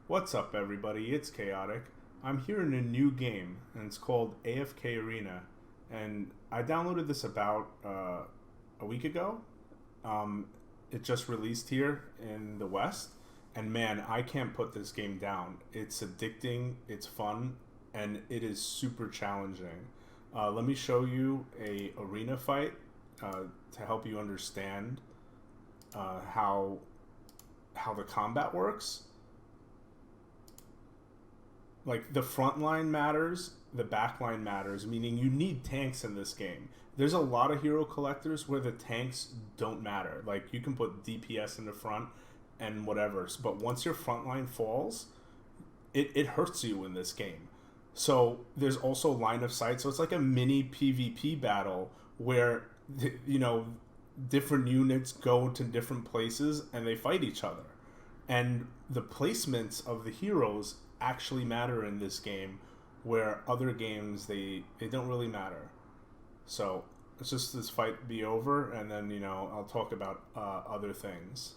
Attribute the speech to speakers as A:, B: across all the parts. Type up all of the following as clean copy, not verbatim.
A: What's up, everybody? It's Chaotic. I'm here in a new game, and it's called AFK Arena. And I downloaded this about a week ago. Um, it just released here in the West, and man, I can't put this game down. It's addicting, it's fun, and it is super challenging. Let me show you a arena fight to help you understand how the combat works. Like, the front line matters, the back line matters, meaning you need tanks in this game. There's a lot of hero collectors where the tanks don't matter. Like, you can put DPS in the front and whatever, but once your front line falls, it hurts you in this game. So there's also line of sight, so it's like a mini PvP battle where different units go to different places and they fight each other, and the placements of the heroes actually matter in this game, where other games they don't really matter. So let's just this fight be over, and then I'll talk about other things.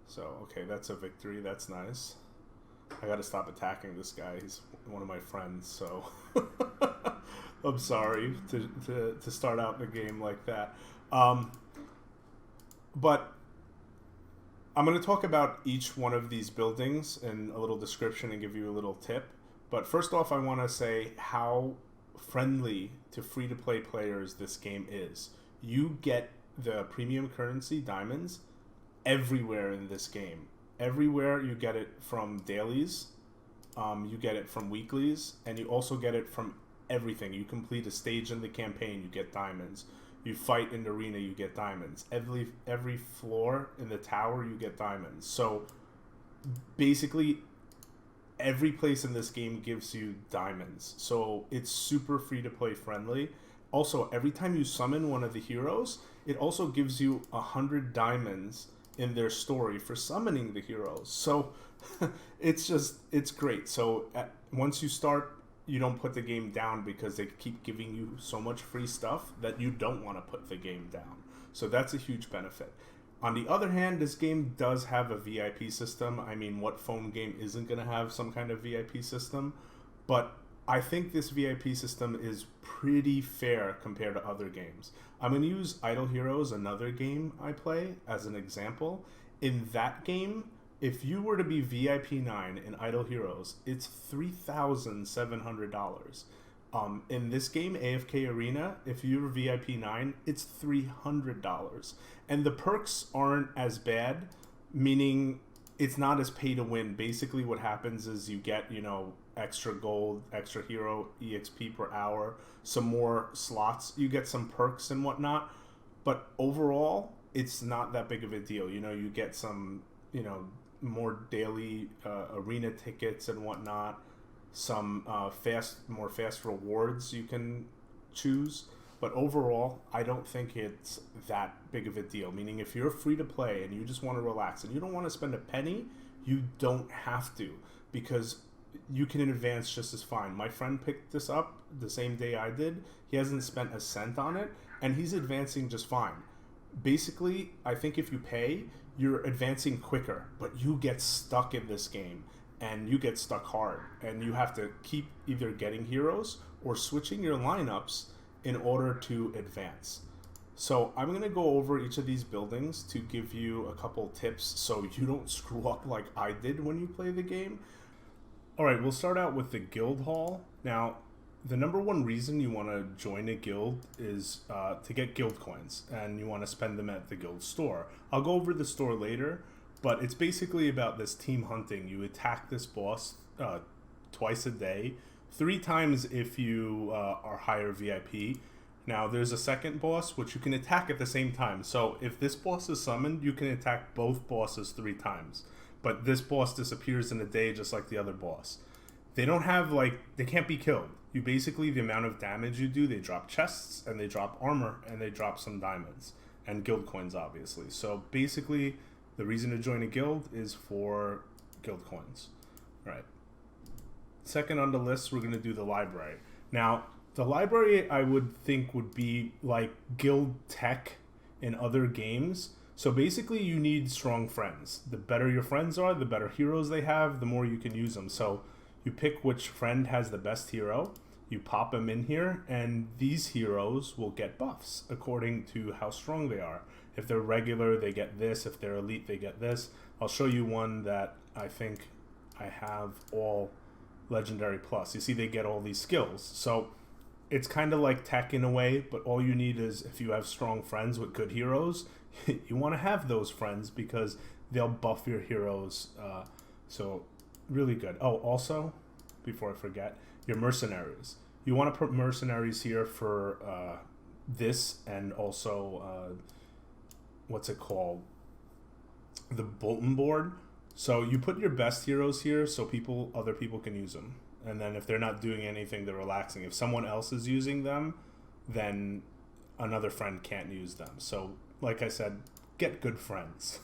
A: So okay, that's a victory. That's nice. I gotta stop attacking this guy. He's one of my friends, so I'm sorry to start out the game like that. But I'm going to talk about each one of these buildings in a little description and give you a little tip. But first off, I want to say how friendly to free-to-play players this game is. You get the premium currency, diamonds, everywhere in this game. Everywhere you get it from dailies, you get it from weeklies, and you also get it from everything. You complete a stage in the campaign, you get diamonds. You fight in the arena, you get diamonds. Every floor in the tower, you get diamonds. So basically, every place in this game gives you diamonds. So it's super free to play friendly. Also, every time you summon one of the heroes, it also gives you 100 diamonds in their story for summoning the heroes. So it's great. So once you start, you don't put the game down because they keep giving you so much free stuff that you don't want to put the game down. So that's a huge benefit. On the other hand, this game does have a VIP system. I mean, what phone game isn't going to have some kind of VIP system? But I think this VIP system is pretty fair compared to other games. I'm going to use Idle Heroes, another game I play, as an example. In that game, if you were to be VIP 9 in Idle Heroes, it's $3,700. In this game, AFK Arena, if you're VIP 9, it's $300. And the perks aren't as bad, meaning it's not as pay to win. Basically, what happens is you get, extra gold, extra hero, EXP per hour, some more slots. You get some perks and whatnot. But overall, it's not that big of a deal. You get some, more daily arena tickets and whatnot, some more fast rewards you can choose. But overall, I don't think it's that big of a deal. Meaning, if you're free to play and you just want to relax and you don't want to spend a penny, you don't have to, because you can advance just as fine. My friend picked this up the same day I did. He hasn't spent a cent on it, and he's advancing just fine. Basically, I think if you pay, you're advancing quicker, but you get stuck in this game, and you get stuck hard, and you have to keep either getting heroes or switching your lineups in order to advance. So I'm going to go over each of these buildings to give you a couple tips so you don't screw up like I did when you play the game. Alright, we'll start out with the guild hall. Now, the number one reason you want to join a guild is to get guild coins, and you want to spend them at the guild store. I'll go over the store later, but it's basically about this team hunting. You attack this boss twice a day, 3 times if you are higher VIP. Now, there's a second boss, which you can attack at the same time. So if this boss is summoned, you can attack both bosses 3 times. But this boss disappears in a day just like the other boss. They don't have, they can't be killed. You basically, the amount of damage you do, they drop chests, and they drop armor, and they drop some diamonds. And guild coins, obviously. So basically, the reason to join a guild is for guild coins. Right. Second on the list, we're going to do the library. Now, the library, I would think, would be like guild tech in other games. So basically, you need strong friends. The better your friends are, the better heroes they have, the more you can use them. So you pick which friend has the best hero, you pop them in here, and these heroes will get buffs according to how strong they are. If they're regular, they get this. If they're elite, they get this. I'll show you one that I think I have all legendary plus. You see, they get all these skills. So it's kind of like tech in a way, but all you need is, if you have strong friends with good heroes, you want to have those friends because they'll buff your heroes. So really good. Oh, also, before I forget, your mercenaries. You want to put mercenaries here for this, and also what's it called? The bulletin board. So you put your best heroes here so other people can use them. And then if they're not doing anything, they're relaxing. If someone else is using them, then another friend can't use them. So like I said, get good friends.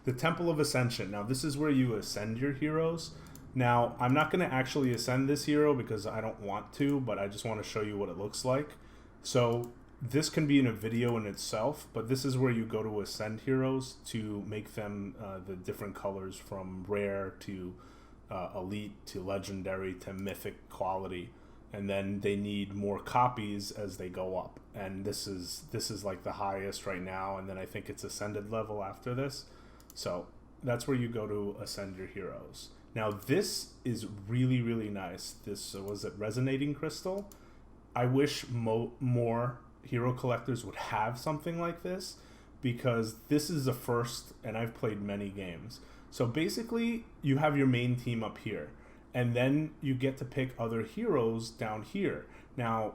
A: The Temple of Ascension. Now this is where you ascend your heroes. Now I'm not going to actually ascend this hero because I don't want to, but I just want to show you what it looks like. So this can be in a video in itself, but this is where you go to ascend heroes to make them the different colors from rare to elite to legendary to mythic quality, and then they need more copies as they go up. And this is like the highest right now, and then I think it's ascended level after this. So that's where you go to ascend your heroes. Now this is really, really nice. This was it resonating crystal. I wish more hero collectors would have something like this, because this is the first, and I've played many games. So basically you have your main team up here, and then you get to pick other heroes down here. Now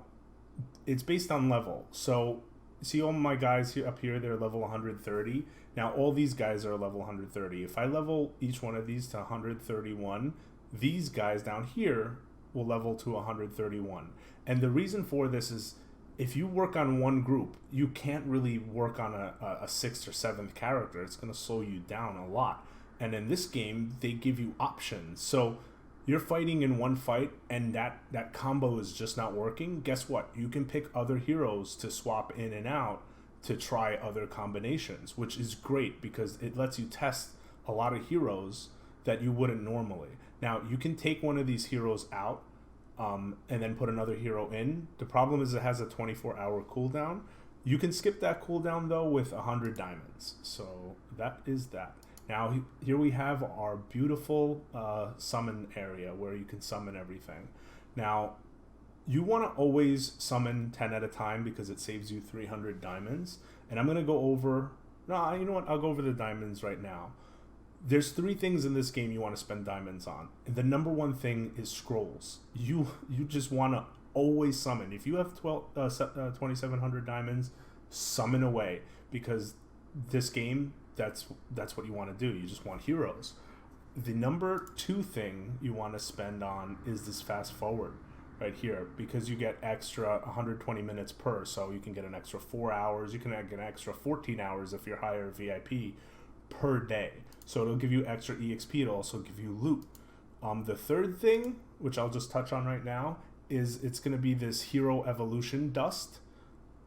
A: it's based on level. So see all my guys here up here, they're level 130. Now all these guys are level 130. If I level each one of these to 131, these guys down here will level to 131. And the reason for this is, if you work on one group, you can't really work on a sixth or seventh character. It's going to slow you down a lot. And in this game, they give you options. So you're fighting in one fight and that combo is just not working. Guess what? You can pick other heroes to swap in and out to try other combinations, which is great because it lets you test a lot of heroes that you wouldn't normally. Now, you can take one of these heroes out and then put another hero in. The problem is it has a 24-hour cooldown. You can skip that cooldown though with 100 diamonds. So that is that. Now here we have our beautiful summon area where you can summon everything. Now you want to always summon 10 at a time because it saves you 300 diamonds. And I'm going to go over, no, you know what, I'll go over the diamonds right now. There's 3 things in this game you want to spend diamonds on. And the number one thing is scrolls. You just want to always summon. If you have 2,700 diamonds, summon away, because this game, that's what you want to do. You just want heroes. The number 2 thing you want to spend on is this fast forward right here, because you get extra 120 minutes per, so you can get an extra 4 hours. You can get an extra 14 hours if you're higher VIP per day. So it'll give you extra EXP. It'll also give you loot. The third thing, which I'll just touch on right now, is it's going to be this hero evolution dust.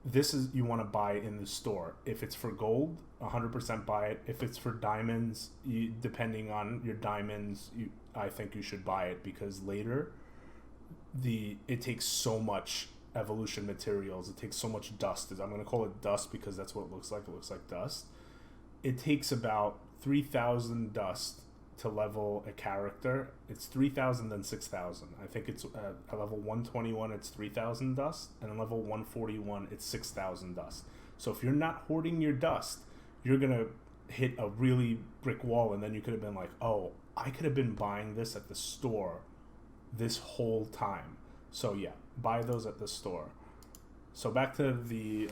A: This is, you want to buy in the store. If it's for gold, 100% buy it. If it's for diamonds, depending on your diamonds, I think you should buy it, because later it takes so much evolution materials. It takes so much dust. I'm going to call it dust because that's what it looks like. It looks like dust. It takes about 3,000 dust to level a character. It's 3,000 then 6,000. I think it's at level 121 it's 3,000 dust, and at level 141 it's 6,000 dust. So if you're not hoarding your dust, you're gonna hit a really brick wall, and then you could have been like, oh, I could have been buying this at the store this whole time. So yeah, buy those at the store. So back to the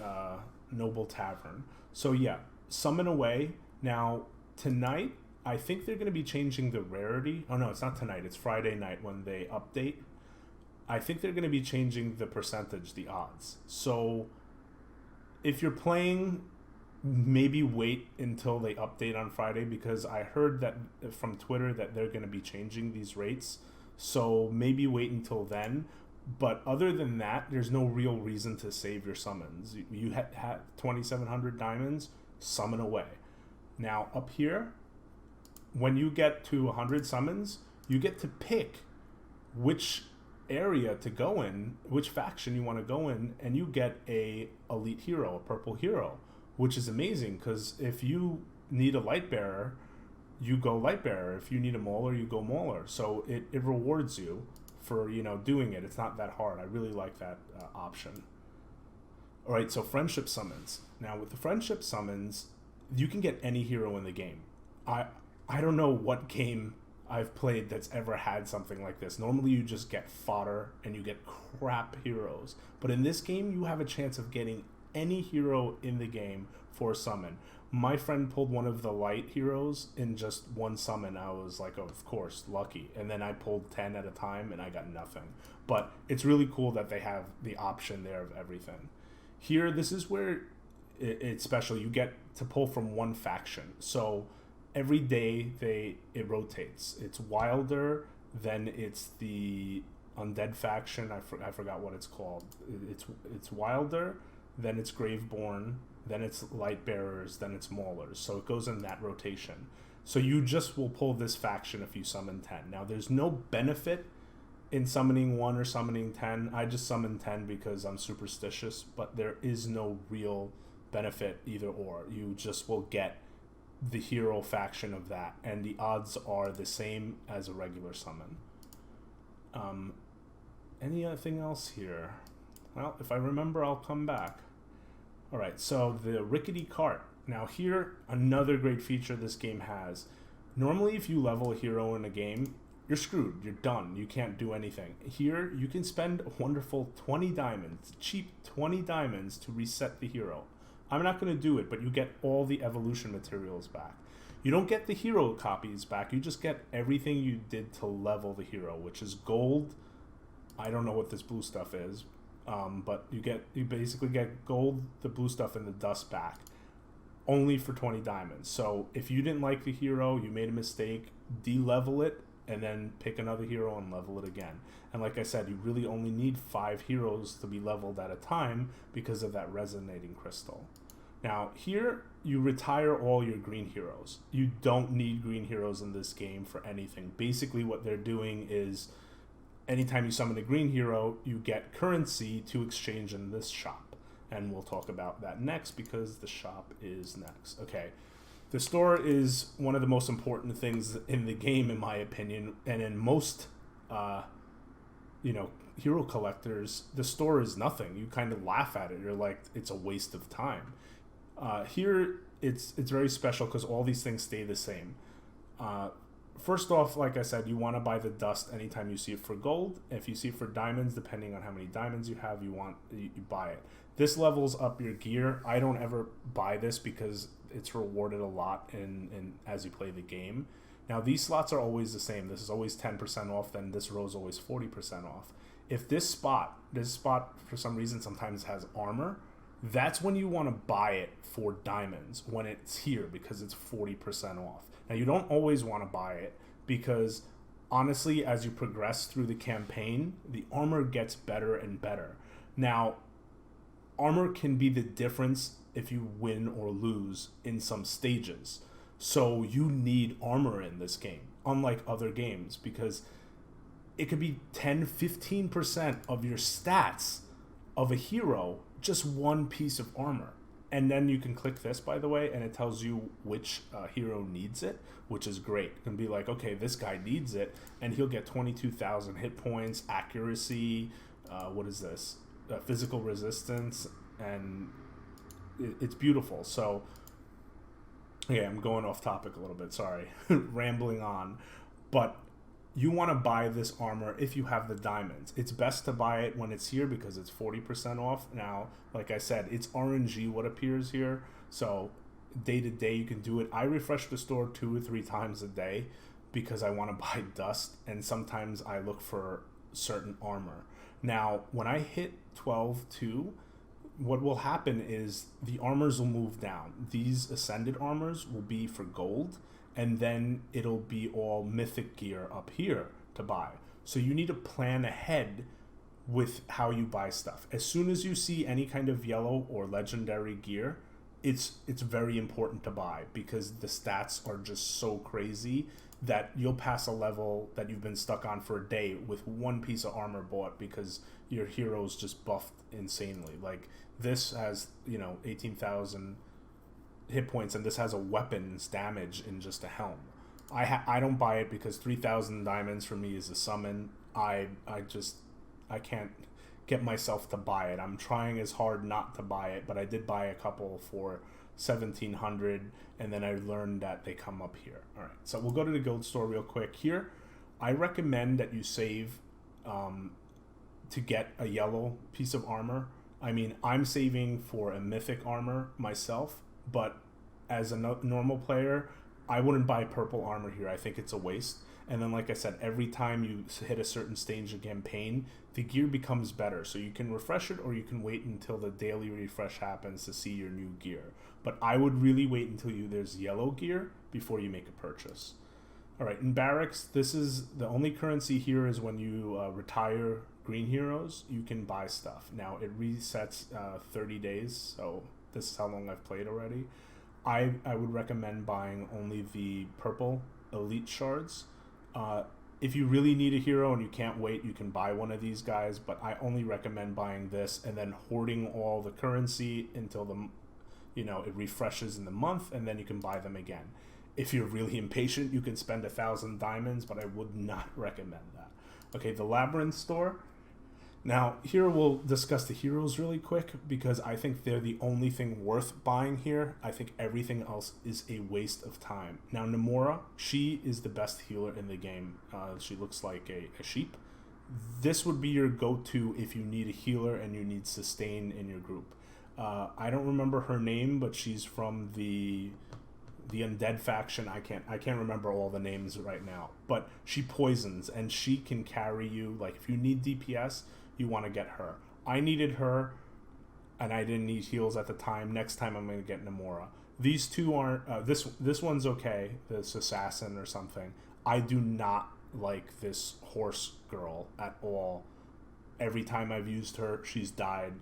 A: Noble Tavern. So yeah, summon away. Now tonight, I think they're going to be changing the rarity. Oh no, it's not tonight. It's Friday night when they update. I think they're going to be changing the percentage, the odds. So if you're playing, maybe wait until they update on Friday, because I heard that from Twitter that they're going to be changing these rates. So maybe wait until then. But other than that, there's no real reason to save your summons. You had 2,700 diamonds, summon away. Now up here, when you get to 100 summons, you get to pick which area to go in, which faction you want to go in, and you get a elite hero, a purple hero, which is amazing because if you need a light bearer, you go light bearer. If you need a mauler, you go mauler. So it rewards you for, you know, doing it. It's not that hard. I really like that option. All right, so friendship summons. Now with the friendship summons, you can get any hero in the game. I don't know what game I've played that's ever had something like this. Normally you just get fodder and you get crap heroes. But in this game, you have a chance of getting any hero in the game for a summon. My friend pulled one of the light heroes in just one summon. I was like, oh, of course, lucky. And then I pulled 10 at a time and I got nothing. But it's really cool that they have the option there of everything. Here, this is where it's special. You get to pull from one faction. So every day it rotates. It's Wilder, then it's the undead faction. I forgot what it's called. It's Wilder, then it's Graveborn, then it's Light Bearers, then it's Maulers. So it goes in that rotation. So you just will pull this faction if you summon 10. Now there's no benefit in summoning 1 or summoning 10. I just summon 10 because I'm superstitious, but there is no real benefit either or. You just will get the hero faction of that, and the odds are the same as a regular summon. Anything else here? Well, if I remember, I'll come back. All right, so the Rickety cart. Now here, another great feature this game has. Normally, if you level a hero in a game, you're screwed. You're done. You can't do anything. Here, you can spend a wonderful 20 diamonds, cheap 20 diamonds to reset the hero. I'm not going to do it, but you get all the evolution materials back. You don't get the hero copies back. You just get everything you did to level the hero, which is gold. I don't know what this blue stuff is, but you basically get gold, the blue stuff, and the dust back, only for 20 diamonds. So if you didn't like the hero, you made a mistake, de-level it, and then pick another hero and level it again. And like I said, you really only need 5 heroes to be leveled at a time because of that resonating crystal. Now here, you retire all your green heroes. You don't need green heroes in this game for anything. Basically what they're doing is, anytime you summon a green hero, you get currency to exchange in this shop. And we'll talk about that next because the shop is next. Okay. The store is one of the most important things in the game, in my opinion, and in most, hero collectors, the store is nothing. You kind of laugh at it. You're like, it's a waste of time. Here, it's very special because all these things stay the same. First off, like I said, you want to buy the dust anytime you see it for gold. If you see it for diamonds, depending on how many diamonds you have, you buy it. This levels up your gear. I don't ever buy this because it's rewarded a lot in as you play the game. Now these slots are always the same. This is always 10% off, then this row is always 40% off. If this spot for some reason sometimes has armor, that's when you want to buy it for diamonds when it's here because it's 40% off. Now you don't always want to buy it because honestly, as you progress through the campaign, the armor gets better and better. Now, armor can be the difference if you win or lose in some stages. So you need armor in this game, unlike other games, because it could be 10-15% of your stats of a hero, just one piece of armor. And then you can click this, by the way, and it tells you which hero needs it, which is great. It can be like, okay, this guy needs it, and he'll get 22,000 hit points, accuracy, what is this? Physical resistance, and it's beautiful. So, yeah, I'm going off topic a little bit, sorry. Rambling on. But you want to buy this armor if you have the diamonds. It's best to buy it when it's here because it's 40% off. Now, like I said, it's RNG what appears here. So day to day you can do it. I refresh the store 2 or 3 times a day because I want to buy dust, and sometimes I look for certain armor. Now, when I hit 12-2, what will happen is the armors will move down. These ascended armors will be for gold, and then it'll be all mythic gear up here to buy. So you need to plan ahead with how you buy stuff. As soon as you see any kind of yellow or legendary gear, it's very important to buy because the stats are just so crazy that you'll pass a level that you've been stuck on for a day with one piece of armor bought because your hero's just buffed insanely. Like this has, 18,000 hit points, and this has a weapon's damage in just a helm. I don't buy it because 3,000 diamonds for me is a summon. I can't get myself to buy it. I'm trying as hard not to buy it, but I did buy a couple for 1,700, and then I learned that they come up here. All right, so we'll go to the guild store real quick. Here, I recommend that you save to get a yellow piece of armor. I mean, I'm saving for a mythic armor myself, but as a normal player, I wouldn't buy purple armor here. I think it's a waste. And then, like I said, every time you hit a certain stage of campaign, the gear becomes better. So you can refresh it, or you can wait until the daily refresh happens to see your new gear. But I would really wait until there's yellow gear before you make a purchase. All right, in barracks, this is the only currency here is when you retire green heroes, you can buy stuff. Now, it resets 30 days, so this is how long I've played already. I would recommend buying only the purple elite shards. If you really need a hero and you can't wait, you can buy one of these guys, but I only recommend buying this and then hoarding all the currency until it refreshes in the month, and then you can buy them again. If you're really impatient, you can spend 1,000 diamonds, but I would not recommend that. Okay, the Labyrinth store. Now, here we'll discuss the heroes really quick because I think they're the only thing worth buying here. I think everything else is a waste of time. Now, Namora, she is the best healer in the game. She looks like a sheep. This would be your go-to if you need a healer and you need sustain in your group. I don't remember her name, but she's from the undead faction. I can't remember all the names right now, but she poisons and she can carry you. Like if you need DPS, you want to get her. I needed her and I didn't need heals at the time. Next time I'm going to get Namora. These two aren't this one's okay, this assassin or something. I do not like this horse girl at all. Every time I've used her, she's died.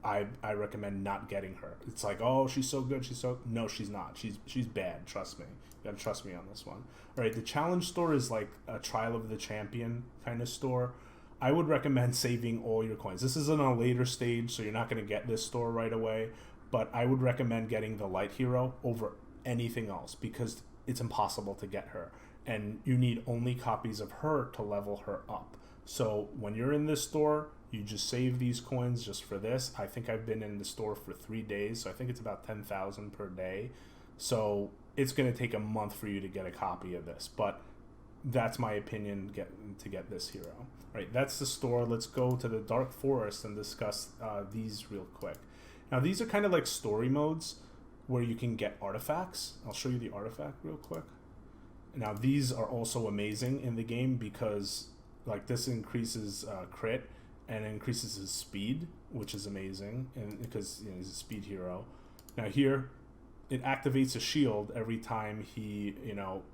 A: I recommend not getting her. It's like, oh, she's so good. No, she's not. She's bad. Trust me. You gotta trust me on this one. All right, the challenge store is like a trial of the champion kind of store. I would recommend saving all your coins. This is in a later stage, so you're not going to get this store right away. But I would recommend getting the light hero over anything else because it's impossible to get her. And you need only copies of her to level her up. So when you're in this store, you just save these coins just for this. I think I've been in the store for 3 days, so I think it's about 10,000 per day. So it's going to take a month for you to get a copy of this. But that's my opinion to get this hero. Right, that's the store. Let's go to the Dark Forest and discuss these real quick. Now, these are kind of like story modes where you can get artifacts. I'll show you the artifact real quick. Now, these are also amazing in the game because like this increases crit and increases his speed, which is amazing, and because he's a speed hero. Now here, it activates a shield every time he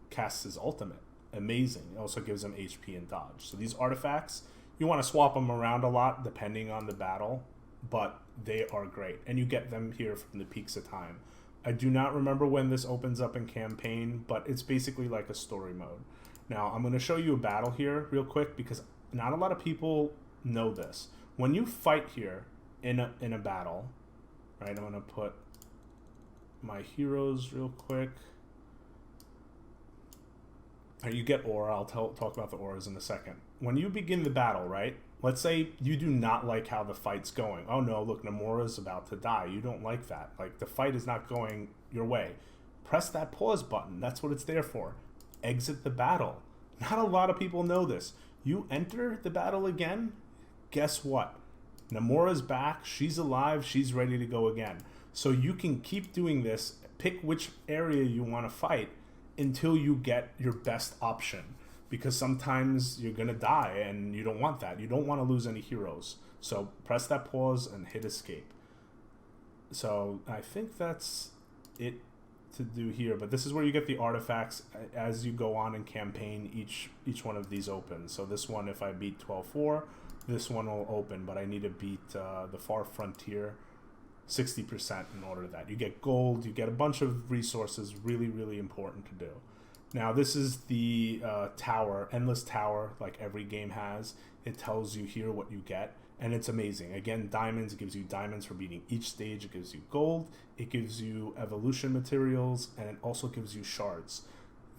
A: casts his ultimate. Amazing. It also gives him HP and dodge. So these artifacts, you want to swap them around a lot depending on the battle, but they are great. And you get them here from the Peaks of Time. I do not remember when this opens up in campaign, but it's basically like a story mode. Now, I'm going to show you a battle here real quick because not a lot of people know this. When you fight here in a battle, right, I'm going to put my heroes real quick. You get aura. I'll talk about the auras in a second. When you begin the battle, right? Let's say you do not like how the fight's going. Oh no, look, Namora's about to die. You don't like that. Like the fight is not going your way. Press that pause button. That's what it's there for. Exit the battle. Not a lot of people know this. You enter the battle again, guess what? Namora's back. She's alive. She's ready to go again. So you can keep doing this. Pick which area you want to fight until you get your best option, because sometimes you're gonna die and you don't want that. You don't want to lose any heroes. So press that pause and hit escape. So I think that's it to do here, but this is where you get the artifacts as you go on in campaign. Each one of these opens. So this one, if I beat 12-4, this one will open, but I need to beat the Far Frontier 60% in order to that. You get gold, you get a bunch of resources, really, really important to do. Now, this is the tower, endless tower, like every game has. It tells you here what you get, and it's amazing. Again, diamonds, it gives you diamonds for beating each stage. It gives you gold, it gives you evolution materials, and it also gives you shards.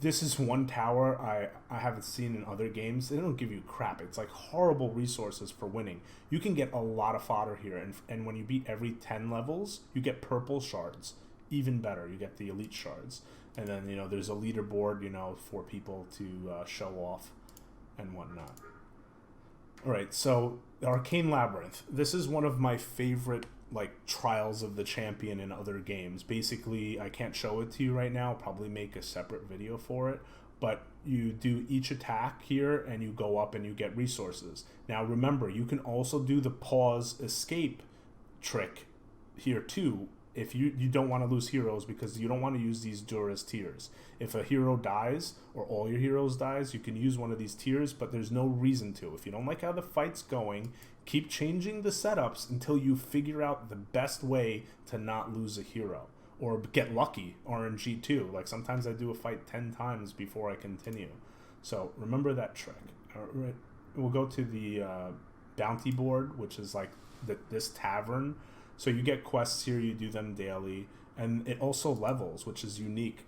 A: This is one tower I haven't seen in other games. They don't give you crap. It's like horrible resources for winning. You can get a lot of fodder here, and when you beat every 10 levels, you get purple shards. Even better, you get the elite shards. And then, you know, there's a leaderboard, you know, for people to show off and whatnot. All right, so Arcane Labyrinth. This is one of my favorite, like, trials of the champion in other games. Basically, I can't show it to you right now. I'll probably make a separate video for it. But you do each attack here, and you go up and you get resources. Now, remember, you can also do the pause escape trick here, too, if you don't want to lose heroes, because you don't want to use these Duras tiers. If a hero dies, or all your heroes dies, you can use one of these tiers, but there's no reason to. If you don't like how the fight's going, keep changing the setups until you figure out the best way to not lose a hero. Or get lucky, RNG too. Like, sometimes I do a fight 10 times before I continue. So remember that trick. All right. We'll go to the bounty board, which is like this tavern. So you get quests here, you do them daily, and it also levels, which is unique.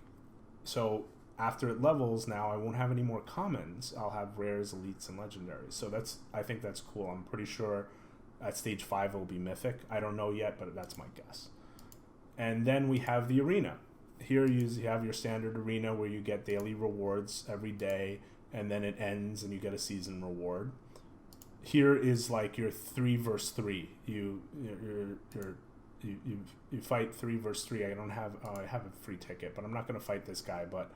A: So after it levels, now I won't have any more commons. I'll have rares, elites, and legendaries. So I think that's cool. I'm pretty sure at stage 5 it will be mythic. I don't know yet, but that's my guess. And then we have the arena. Here you have your standard arena where you get daily rewards every day, and then it ends and you get a season reward. Here is like your 3 versus 3. You fight 3 versus 3. I have a free ticket, but I'm not going to fight this guy. But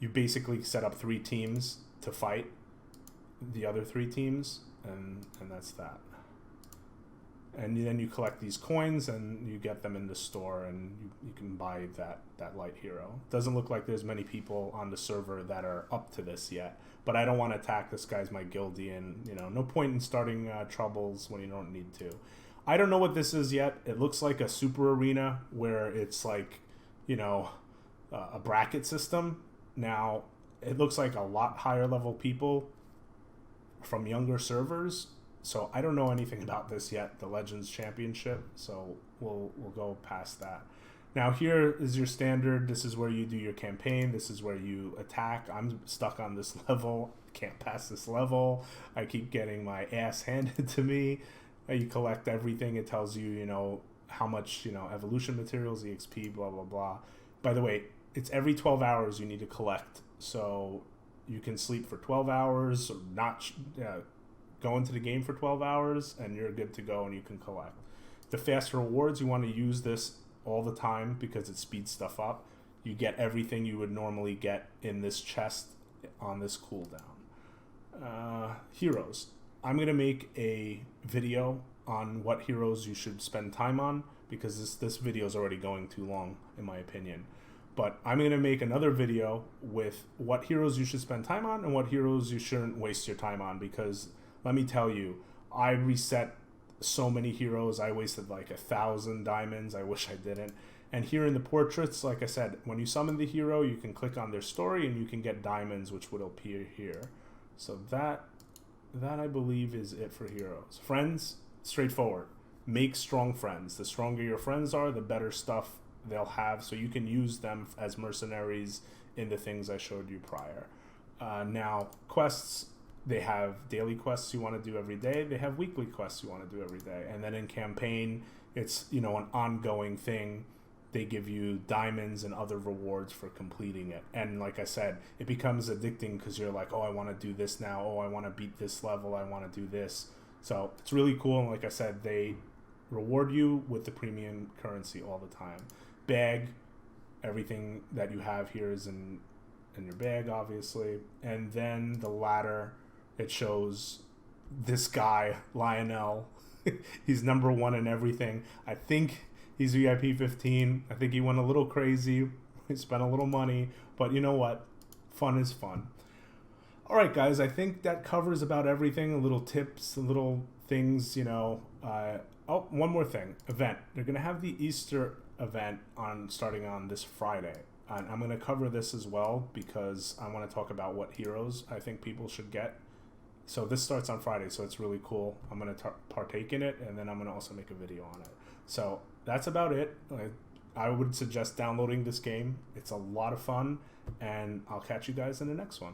A: you basically set up 3 teams to fight the other 3 teams, and that's that. And then you collect these coins and you get them in the store, and you can buy that light hero. Doesn't look like there's many people on the server that are up to this yet, but I don't want to attack this guy's my guildie, and you know, no point in starting troubles when you don't need to. I don't know what this is yet. It looks like a super arena where it's like, you know, a bracket system. Now it looks like a lot higher level people from younger servers. So I don't know anything about this yet, the Legends Championship, so we'll go past that. Now here is your standard. This is where you do your campaign. This is where you attack. I'm stuck on this level. Can't pass this level. I keep getting my ass handed to me. You collect everything. It tells you, you know, how much, you know, evolution materials, EXP, blah, blah, blah. By the way, it's every 12 hours you need to collect. So you can sleep for 12 hours or not... go into the game for 12 hours and you're good to go and you can collect. The fast rewards, you want to use this all the time because it speeds stuff up. You get everything you would normally get in this chest on this cooldown. Heroes. I'm going to make a video on what heroes you should spend time on because this video is already going too long in my opinion. But I'm going to make another video with what heroes you should spend time on and what heroes you shouldn't waste your time on, because let me tell you, I reset so many heroes. I wasted like 1,000 diamonds. I wish I didn't. And here in the portraits, like I said, when you summon the hero, you can click on their story and you can get diamonds, which would appear here. So that I believe is it for heroes. Friends, straightforward. Make strong friends. The stronger your friends are, the better stuff they'll have, so you can use them as mercenaries in the things I showed you prior. Now, quests. They have daily quests you want to do every day. They have weekly quests you want to do every day. And then in campaign, it's, you know, an ongoing thing. They give you diamonds and other rewards for completing it. And like I said, it becomes addicting because you're like, oh, I want to do this now. Oh, I want to beat this level. I want to do this. So it's really cool. And like I said, they reward you with the premium currency all the time. Bag, everything that you have here is in your bag, obviously. And then the ladder. It shows this guy, Lionel. He's number 1 in everything. I think he's VIP 15. I think he went a little crazy. He spent a little money. But you know what? Fun is fun. All right, guys. I think that covers about everything. Little tips, little things, you know. Oh, one more thing. Event. They're going to have the Easter event starting on this Friday. And I'm going to cover this as well because I want to talk about what heroes I think people should get. So this starts on Friday, so it's really cool. I'm going to partake in it, and then I'm going to also make a video on it. So that's about it. I would suggest downloading this game. It's a lot of fun, and I'll catch you guys in the next one.